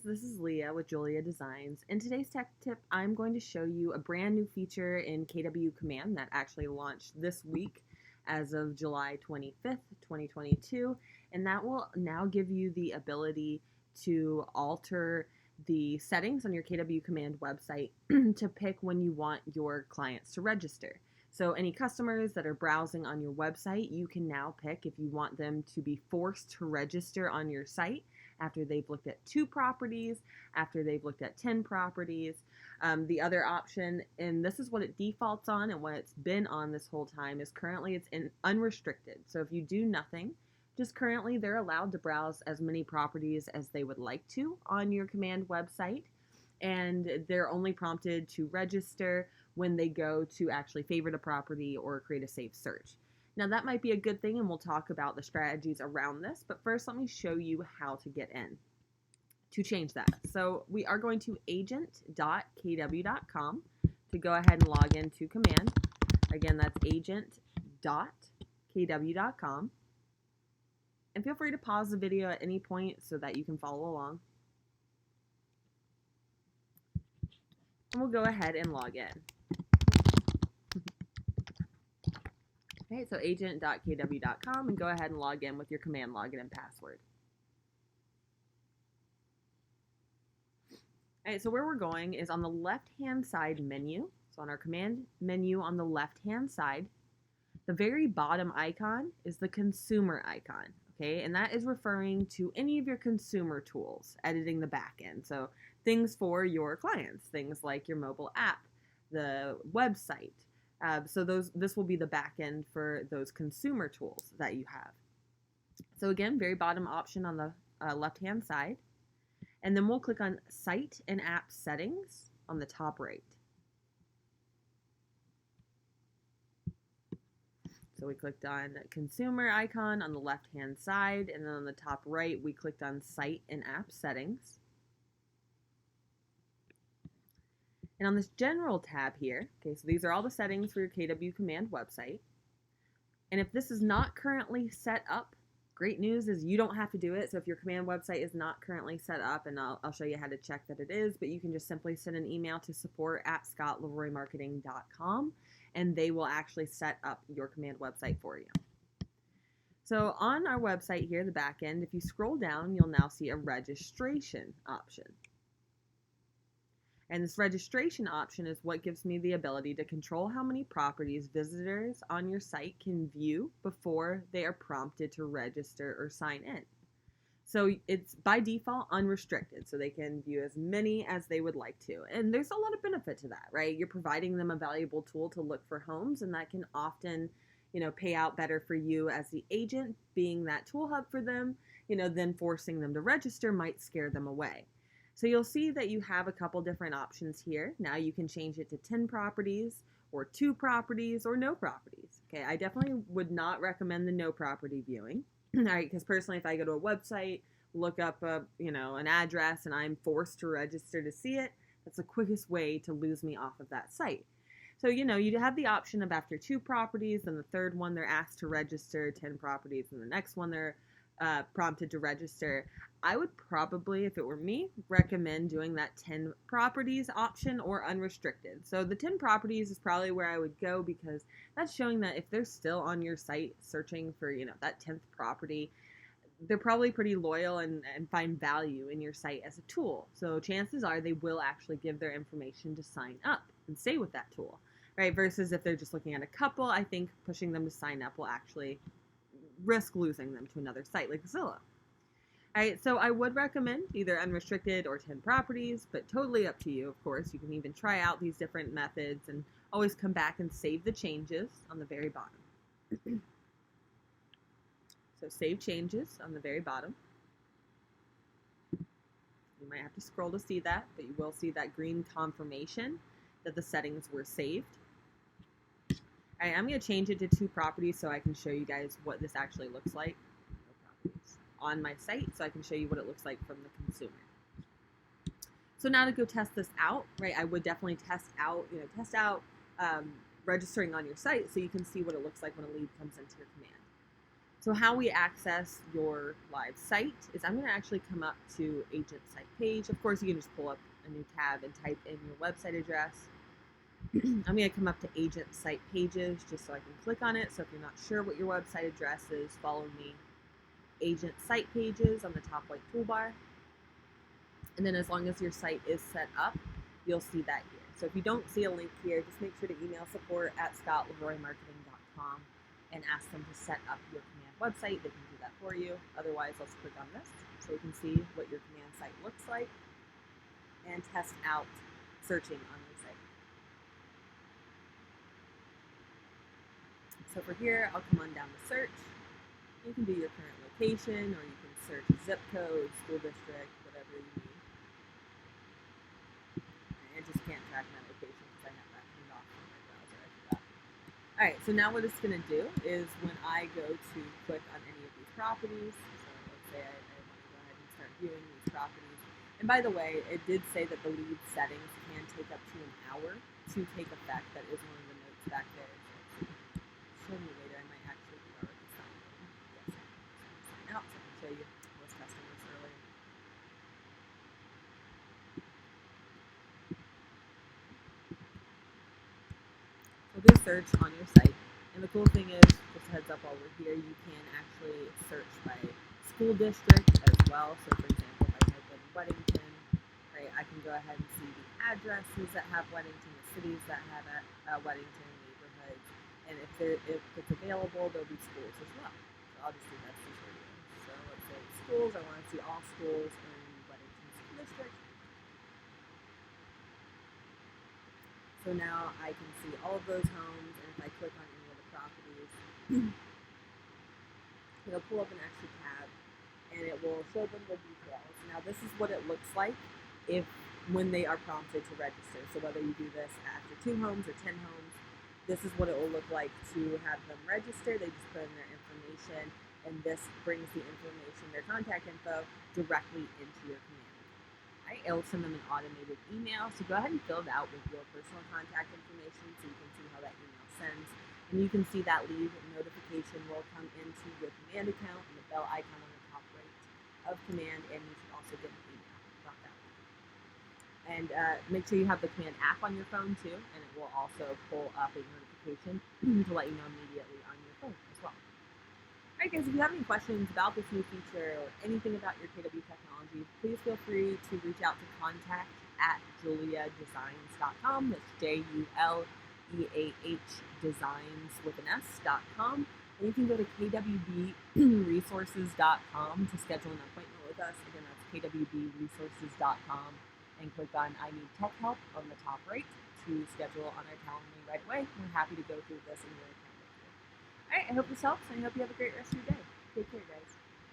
this is Leah with Julia Designs. In today's tech tip, I'm going to show you a brand new feature in KW Command that actually launched this week as of July 25th, 2022, and that will now give you the ability to alter the settings on your KW Command website to pick when you want your clients to register. So any customers that are browsing on your website, you can now pick if you want them to be forced to register on your site after they've looked at 2 properties, after they've looked at 10 properties. The other option, and this is what it defaults on and what it's been on this whole time, is currently it's in unrestricted. So if you do nothing, just currently they're allowed to browse as many properties as they would like to on your command website, and they're only prompted to register when they go to actually favorite a property or create a safe search. Now that might be a good thing, and we'll talk about the strategies around this, but first let me show you how to get in to change that. So we are going to agent.kw.com to go ahead and log into command. Again, that's agent.kw.com. And feel free to pause the video at any point so that you can follow along. And we'll go ahead and log in. Okay, so agent.kw.com, and go ahead and log in with your command login and password. All right, so where we're going is on the left-hand side menu. So on our command menu on the left-hand side, the very bottom icon is the consumer icon, okay? And that is referring to any of your consumer tools, editing the back end. So things for your clients, things like your mobile app, the website. So this will be the back end for those consumer tools that you have. So again, very bottom option on the left-hand side. And then we'll click on Site and App Settings on the top right. So we clicked on Consumer icon on the left-hand side, and then on the top right, we clicked on Site and App Settings. And on this General tab here, okay, so these are all the settings for your KW Command website. And if this is not currently set up, great news is you don't have to do it. So if your command website is not currently set up, and I'll show you how to check that it is, but you can just simply send an email to support@scottleroymarketing.com, and they will actually set up your command website for you. So on our website here, the back end, if you scroll down, you'll now see a registration option. And this registration option is what gives me the ability to control how many properties visitors on your site can view before they are prompted to register or sign in. So it's by default unrestricted, so they can view as many as they would like to. And there's a lot of benefit to that, right? You're providing them a valuable tool to look for homes, and that can often, pay out better for you as the agent, being that tool hub for them. Then forcing them to register might scare them away. So you'll see that you have a couple different options here. Now you can change it to 10 properties or 2 properties or no properties. Okay, I definitely would not recommend the no property viewing. All right, because personally, if I go to a website, look up an address, and I'm forced to register to see it, that's the quickest way to lose me off of that site. So, you have the option of after 2 properties, then the third one they're asked to register, 10 properties, and the next one they're prompted to register. I would probably, if it were me, recommend doing that 10 properties option or unrestricted. So the 10 properties is probably where I would go, because that's showing that if they're still on your site searching for, that 10th property, they're probably pretty loyal and find value in your site as a tool. So chances are they will actually give their information to sign up and stay with that tool, right? Versus if they're just looking at a couple, I think pushing them to sign up will actually risk losing them to another site like Zillow. All right, so I would recommend either unrestricted or 10 properties, but totally up to you, of course. You can even try out these different methods and always come back and save the changes on the very bottom. So save changes on the very bottom. You might have to scroll to see that, but you will see that green confirmation that the settings were saved. All right, I'm going to change it to 2 properties so I can show you guys what this actually looks like on my site, so I can show you what it looks like from the consumer. So now to go test this out, right, I would definitely test out registering on your site so you can see what it looks like when a lead comes into your command. So how we access your live site is I'm going to actually come up to agent site page. Of course, you can just pull up a new tab and type in your website address. I'm going to come up to agent site pages just so I can click on it. So if you're not sure what your website address is, follow me. Agent site pages on the top right toolbar. And then as long as your site is set up, you'll see that here. So if you don't see a link here, just make sure to email support@scottleroymarketing.com and ask them to set up your command website. They can do that for you. Otherwise, let's click on this so you can see what your command site looks like and test out searching on your site. So for here, I'll come on down to search. You can do your current location, or you can search zip code, school district, whatever you need. I just can't track my location because I have that turned off on my browser. I forgot. Alright, so now what it's going to do is when I go to click on any of these properties, so let's say I want to go ahead and start viewing these properties. And by the way, it did say that the lead settings can take up to an hour to take effect. That is one of the notes back there. So show me later, I might actually be already signed in. Yes, I'm sign out so I can show you those customers earlier. So do search on your site, and the cool thing is, just heads up while we're here, you can actually search by school district as well. So for example, if I type in Weddington, right, I can go ahead and see the addresses that have Weddington, the cities that have Weddington, neighborhoods, and if it's available, there'll be schools as well. So I'll just do this to show you. So let's say schools, I want to see all schools in Weddington School District. So now I can see all of those homes, and if I click on any of the properties, it'll pull up an extra tab, and it will show them the details. Now this is what it looks like when they are prompted to register. So whether you do this after 2 homes or 10 homes, this is what it will look like to have them register. They just put in their information, and this brings the information, their contact info, directly into your command. It'll send them an automated email, so go ahead and fill it out with your personal contact information so you can see how that email sends. And you can see that lead notification will come into your command account and the bell icon on the top right of command, and you should also get an email about that. And make sure you have the command app on your phone too, and it will also pull up a notification to let you know immediately on your phone as well. Alright guys, if you have any questions about this new feature or anything about your KW technology, please feel free to reach out to contact@juliadesigns.com. That's JULEAH designs with an S.com. And you can go to kwbresources.com to schedule an appointment with us. Again, that's kwbresources.com, and click on I Need Tech Help on the top right to schedule on our Calendly right away. We're happy to go through this in your account. Alright, I hope this helps, and I hope you have a great rest of your day. Take care, guys.